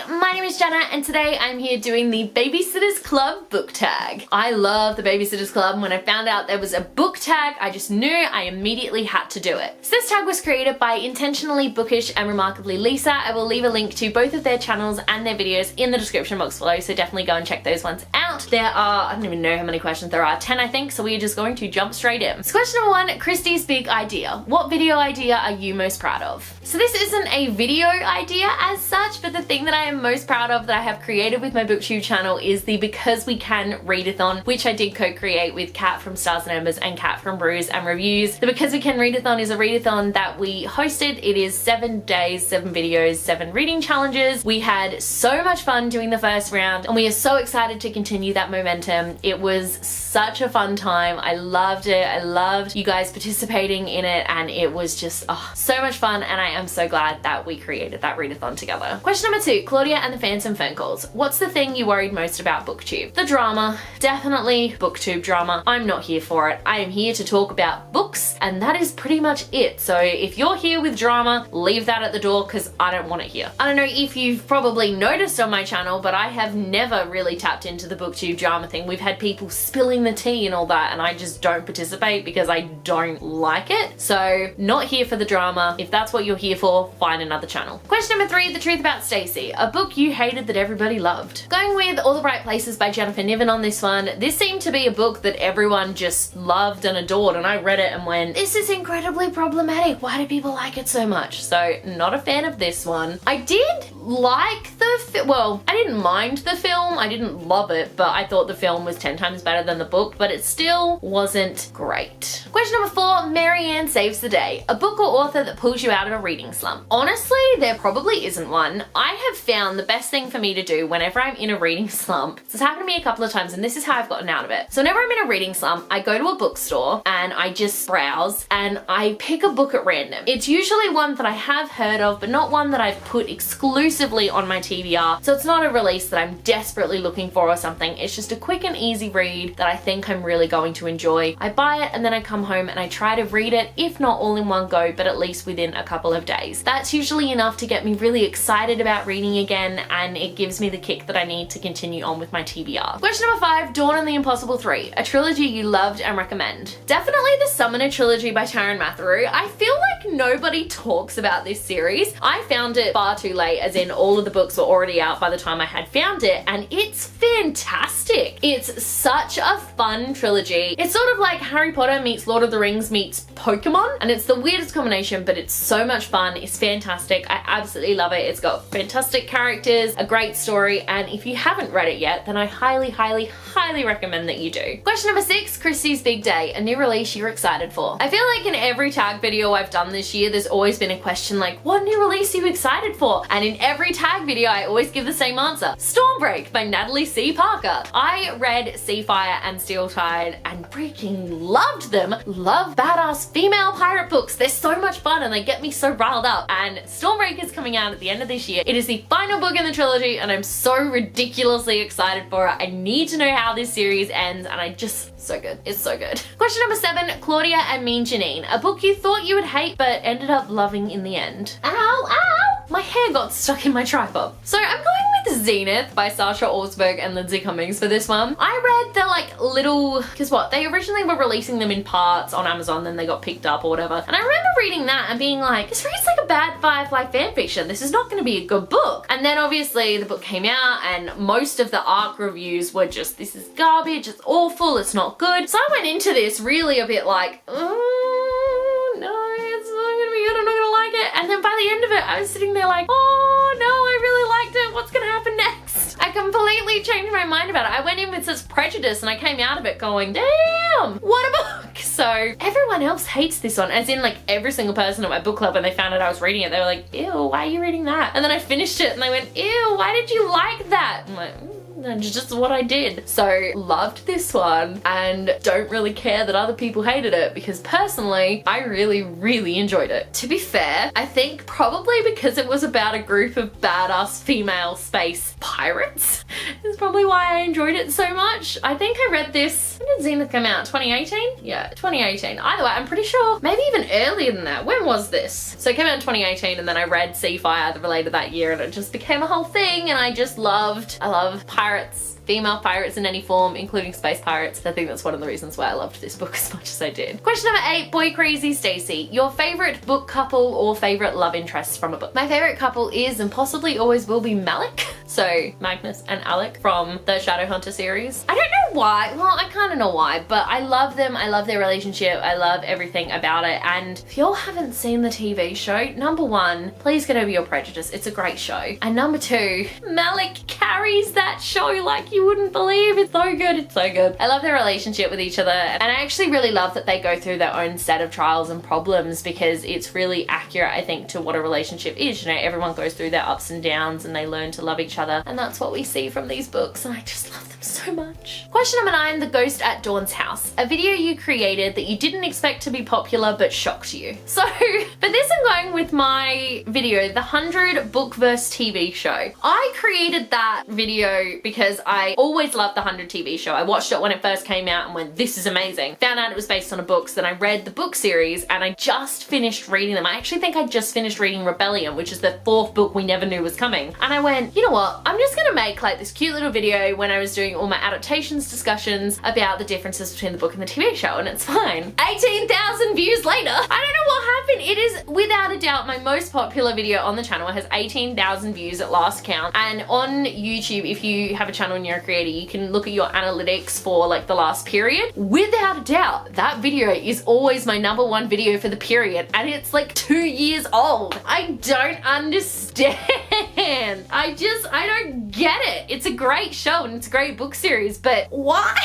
my name is Jenna and today I'm here doing the Babysitters Club book tag. I love the Babysitters Club and when I found out there was a book tag, I just knew I immediately had to do it. So this tag was created by Intentionally Bookish and Remarkably Lisa. I will leave a link to both of their channels and their videos in the description box below, so definitely go and check those ones out. There are, I don't even know how many questions there are, 10 I think, so we are just going to jump straight in. So question number 1, Christys Big idea. What video idea are you most proud of? So this isn't a video idea as such, but the thing that I am most proud of that I have created with my Booktube channel is the Because We Can Readathon, which I did co-create with Kat from Stars and Embers and Kat from Brews and Reviews. The Because We Can Readathon is a readathon that we hosted. It is 7 days, 7 videos, 7 reading challenges. We had so much fun doing the first round and we are so excited to continue that momentum. It was such a fun time. I loved it. I loved you guys participating in it and it was just so much fun, and I am so glad that we created that readathon together. Question number 2, Claudia and the Phantom Phone Calls. What's the thing you worried most about Booktube? The drama. Definitely Booktube drama. I'm not here for it. I am here to talk about books and that is pretty much it. So if you're here with drama, leave that at the door because I don't want it here. I don't know if you've probably noticed on my channel, but I have never really tapped into the Booktube drama thing. We've had people spilling the tea and all that and I just don't participate because I don't like it. So not here for the drama. If that's what you're here for, find another channel. Question number 3, The Truth About Stacey. A book you hated that everybody loved. Going with All the Right Places by Jennifer Niven on this one. This seemed to be a book that everyone just loved and adored, and I read it and went, this is incredibly problematic. Why do people like it so much? So not a fan of this one. I did like the well, I didn't mind the film. I didn't love it, but I thought the film was 10 times better than the book, but it still wasn't great. Question number 4, Marianne Saves the Day. A book or author that pulls you out of a reading slump. Honestly, there probably isn't one. I have found the best thing for me to do whenever I'm in a reading slump. This has happened to me a couple of times and this is how I've gotten out of it. So whenever I'm in a reading slump, I go to a bookstore and I just browse and I pick a book at random. It's usually one that I have heard of, but not one that I've put exclusively on my TBR. So it's not a release that I'm desperately looking for or something. It's just a quick and easy read that I think I'm really going to enjoy. I buy it and then I come home and I try to read it, if not all in one go, but at least within a couple of days. That's usually enough to get me really excited about reading again, and it gives me the kick that I need to continue on with my TBR. Question number 5, Dawn and the Impossible 3. A trilogy you loved and recommend. Definitely the Summoner trilogy by Taran Matharu. I feel like nobody talks about this series. I found it far too late, as in all of the books were already out by the time I had found it, and it's fantastic. It's such a fun trilogy. It's sort of like Harry Potter meets Lord of the Rings meets Pokemon, and it's the weirdest combination, but it's so much fun. It's fantastic. I absolutely love it. It's got fantastic characters, a great story, and if you haven't read it yet, then I highly recommend that you do. Question number 6, Christys Big Day. A new release you're excited for. I feel like in every tag video I've done this year, there's always been a question like, what new release are you excited for? And in every tag video, I always give the same answer. Stormbreak by Natalie C. Parker. I read Seafire and Steel Tide and freaking loved them. Love badass female pirate books. They're so much fun and they get me so riled up. And Stormbreak is coming out at the end of this year. It is the final book in the trilogy and I'm so ridiculously excited for it. I need to know how this series ends and I just, so good. It's so good. Question number 7, Claudia and Mean Janine. A book you thought you would hate but ended up loving in the end. Ow, ow! My hair got stuck in my tripod. So I'm going with Zenith by Sasha Orsberg and Lindsay Cummings for this one. I read the like little, because what, they originally were releasing them in parts on Amazon, then they got picked up or whatever. And I remember reading that and being like, this reads like a bad Firefly fanfiction. This is not going to be a good book. And then obviously the book came out and most of the ARC reviews were just, this is garbage, it's awful, it's not good. So I went into this really a bit like, oh no, it's not gonna be good, I'm not gonna like it. And then by the end of it, I was sitting there like, oh no, I really liked it, what's gonna happen next? I completely changed my mind about it. I went in with such prejudice and I came out of it going, damn, what a book. So everyone else hates this one, as in like every single person at my book club, when they found out I was reading it, they were like, ew, why are you reading that? And then I finished it and they went, ew, why did you like that? I'm like, that's just what I did. So loved this one and don't really care that other people hated it because personally I really enjoyed it. To be fair, I think probably because it was about a group of badass female space pirates It's probably why I enjoyed it so much. I think I read this, when did Zenith come out? 2018? Yeah, 2018. Either way, I'm pretty sure, maybe even earlier than that. When was this? So it came out in 2018 and then I read Sea Fire later that year and it just became a whole thing and I love pirates. Female pirates in any form, including space pirates. I think that's one of the reasons why I loved this book as much as I did. Question number 8, boy Crazy Stacey. Your favorite book couple or favorite love interests from a book? My favorite couple is and possibly always will be Malik. So Magnus and Alec from the Shadowhunter series. I don't know why, well I kind of know why, but I love them, I love their relationship, I love everything about it, and if y'all haven't seen the TV show, number 1, please get over your prejudice, it's a great show. And number 2, Malik carries that show like you wouldn't believe. It's so good, it's so good. I love their relationship with each other and I actually really love that they go through their own set of trials and problems because it's really accurate I think to what a relationship is. You know, everyone goes through their ups and downs and they learn to love each other and that's what we see from these books and I just love them so much. Question number 9, The Ghost at Dawn's House. A video you created that you didn't expect to be popular but shocked you. So for this I'm going with my video, the 100 Book vs TV show. I created that video because I always loved the 100 TV show. I watched it when it first came out and went, this is amazing. Found out it was based on a book, so then I read the book series and I just finished reading them. I actually think I just finished reading Rebellion, which is the 4th book we never knew was coming. And I went, you know what, I'm just gonna make like this cute little video when I was doing all my adaptations discussions about the differences between the book and the TV show, and it's fine. 18,000 views later. I don't know what happened. It is without a doubt my most popular video on the channel. It has 18,000 views at last count. And on YouTube, if you have a channel and you're a creator, you can look at your analytics for like the last period. Without a doubt, that video is always my number 1 video for the period, and it's like 2 years old. I don't understand. I don't get it. It's a great show and it's a great book series, but why?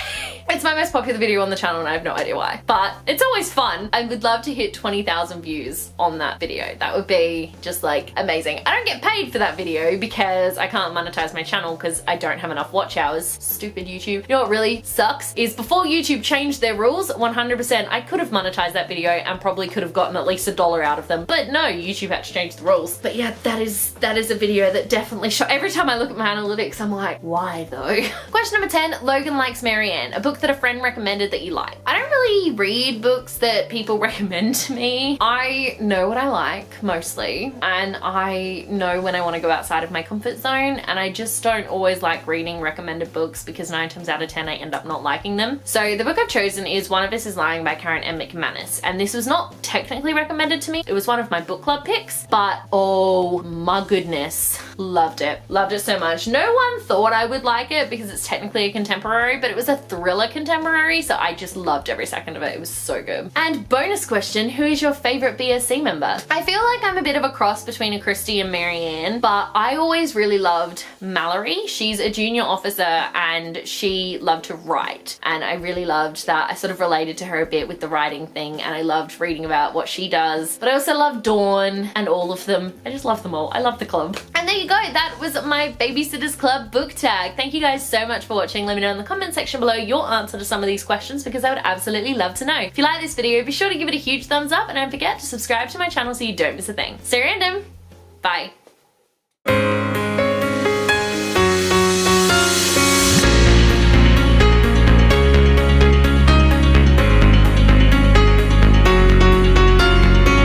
It's my most popular video on the channel and I have no idea why, but it's always fun. I would love to hit 20,000 views on that video. That would be just like amazing. I don't get paid for that video because I can't monetize my channel because I don't have enough watch hours. Stupid YouTube. You know what really sucks is before YouTube changed their rules, 100% I could have monetized that video and probably could have gotten at least $1 out of them, but no, YouTube had to change the rules. But yeah, that is a video that definitely every time I look at my analytics I'm like, why though? Question number 10, Logan Likes Marianne, a book that a friend recommended that you like. I don't really read books that people recommend to me. I know what I like mostly, and I know when I want to go outside of my comfort zone, and I just don't always like reading recommended books because 9 times out of 10 I end up not liking them. So the book I've chosen is One of Us is Lying by Karen M. McManus, and this was not technically recommended to me. It was one of my book club picks, but oh my goodness, loved it. Loved it so much. No one thought I would like it because it's technically a contemporary, but it was a thriller contemporary, so I just loved every second of it. It was so good. And bonus question, who is your favorite BSC member? I feel like I'm a bit of a cross between a Kristy and Marianne, but I always really loved Mallory. She's a junior officer and she loved to write, and I really loved that. I sort of related to her a bit with the writing thing, and I loved reading about what she does, but I also love Dawn and all of them. I just love them all. I love the club. And there you go, that was my Babysitters Club book tag. Thank you guys so much for watching. Let me know in the comment section below your answer to some of these questions because I would absolutely love to know. If you like this video, be sure to give it a huge thumbs up and don't forget to subscribe to my channel so you don't miss a thing. Stay random. Bye.